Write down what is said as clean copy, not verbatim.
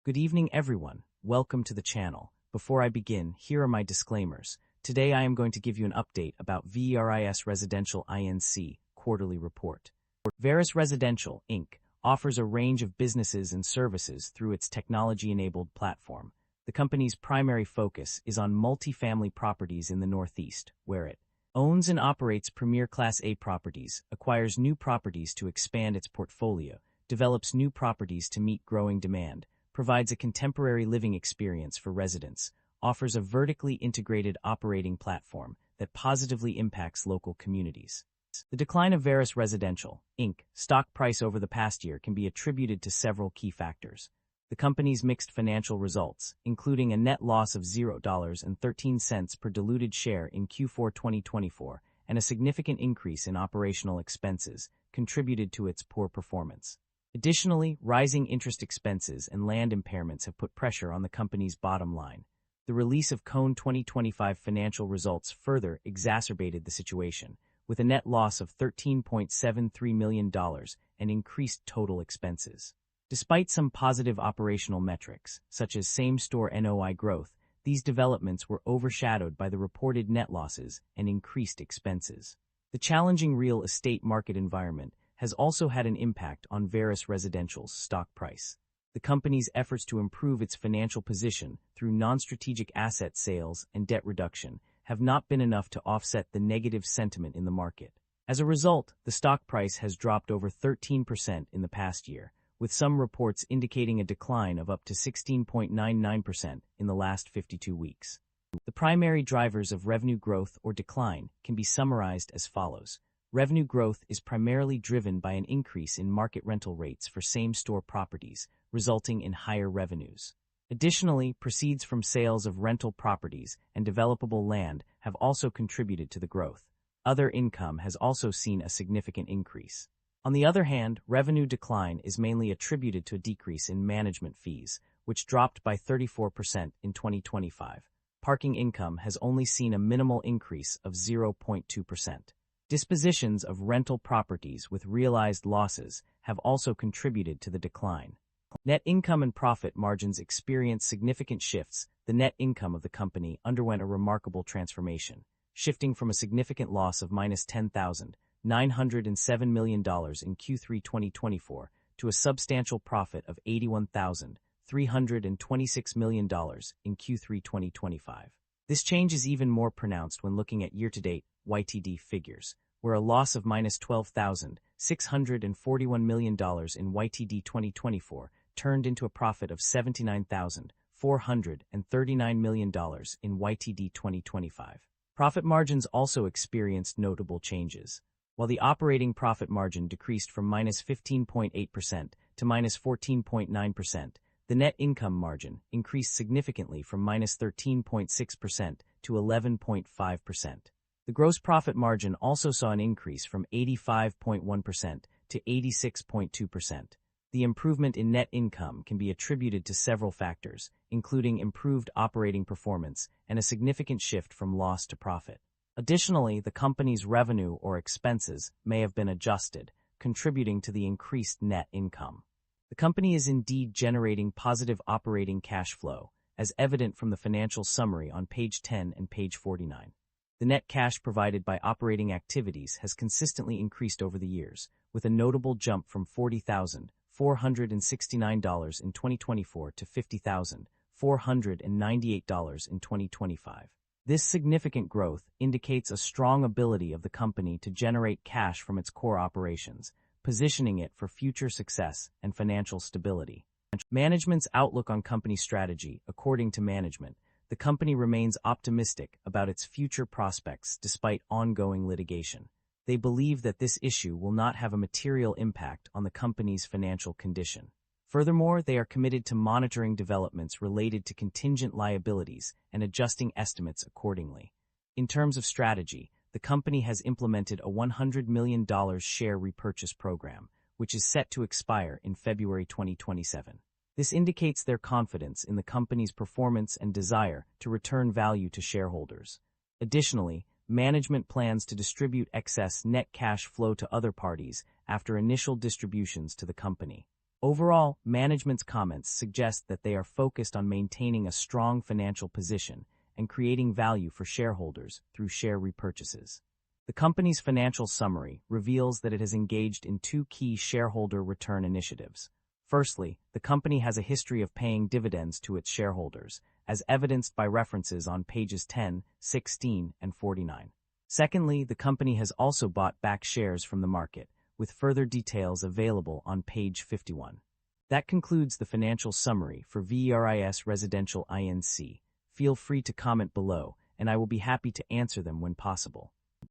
Good evening, everyone. Welcome to the channel. Before I begin, here are my disclaimers. Today I am going to give you an update about VERIS Residential INC quarterly report. VERIS Residential Inc. offers a range of businesses and services through its technology-enabled platform. The company's primary focus is on multifamily properties in the Northeast, where it owns and operates premier Class A properties, acquires new properties to expand its portfolio, develops new properties to meet growing demand, provides a contemporary living experience for residents, offers a vertically integrated operating platform that positively impacts local communities. The decline of VERIS Residential, Inc. stock price over the past year can be attributed to several key factors. The company's mixed financial results, including a net loss of $0.13 per diluted share in Q4 2024 and a significant increase in operational expenses, contributed to its poor performance. Additionally, rising interest expenses and land impairments have put pressure on the company's bottom line. The release of Cone 2025 financial results further exacerbated the situation, with a net loss of $13.73 million and increased total expenses. Despite some positive operational metrics, such as same-store NOI growth, these developments were overshadowed by the reported net losses and increased expenses. The challenging real estate market environment has also had an impact on VERIS Residential's stock price. The company's efforts to improve its financial position through non-strategic asset sales and debt reduction have not been enough to offset the negative sentiment in the market. As a result, the stock price has dropped over 13% in the past year, with some reports indicating a decline of up to 16.99% in the last 52 weeks. The primary drivers of revenue growth or decline can be summarized as follows. Revenue growth is primarily driven by an increase in market rental rates for same-store properties, resulting in higher revenues. Additionally, proceeds from sales of rental properties and developable land have also contributed to the growth. Other income has also seen a significant increase. On the other hand, revenue decline is mainly attributed to a decrease in management fees, which dropped by 34% in 2025. Parking income has only seen a minimal increase of 0.2%. Dispositions of rental properties with realized losses have also contributed to the decline. Net income and profit margins experienced significant shifts. The net income of the company underwent a remarkable transformation, shifting from a significant loss of -$10,907 million in Q3 2024 to a substantial profit of $81,326 million in Q3 2025. This change is even more pronounced when looking at year-to-date YTD figures, where a loss of -$12,641 million in YTD 2024 turned into a profit of $79,439 million in YTD 2025. Profit margins also experienced notable changes. While the operating profit margin decreased from -15.8% to -14.9%, the net income margin increased significantly from -13.6% to 11.5%. The gross profit margin also saw an increase from 85.1% to 86.2%. The improvement in net income can be attributed to several factors, including improved operating performance and a significant shift from loss to profit. Additionally, the company's revenue or expenses may have been adjusted, contributing to the increased net income. The company is indeed generating positive operating cash flow, as evident from the financial summary on page 10 and page 49. The net cash provided by operating activities has consistently increased over the years, with a notable jump from $40,469 in 2024 to $50,498 in 2025. This significant growth indicates a strong ability of the company to generate cash from its core operations, positioning it for future success and financial stability. Management's outlook on company strategy. According to management, the company remains optimistic about its future prospects despite ongoing litigation. They believe that this issue will not have a material impact on the company's financial condition. Furthermore, they are committed to monitoring developments related to contingent liabilities and adjusting estimates accordingly. In terms of strategy, the company has implemented a $100 million share repurchase program, which is set to expire in February 2027. This indicates their confidence in the company's performance and desire to return value to shareholders. Additionally, management plans to distribute excess net cash flow to other parties after initial distributions to the company. Overall, management's comments suggest that they are focused on maintaining a strong financial position and creating value for shareholders through share repurchases. The company's financial summary reveals that it has engaged in two key shareholder return initiatives. Firstly, the company has a history of paying dividends to its shareholders, as evidenced by references on pages 10, 16, and 49. Secondly, the company has also bought back shares from the market, with further details available on page 51. That concludes the financial summary for VERIS Residential INC. Feel free to comment below, and I will be happy to answer them when possible.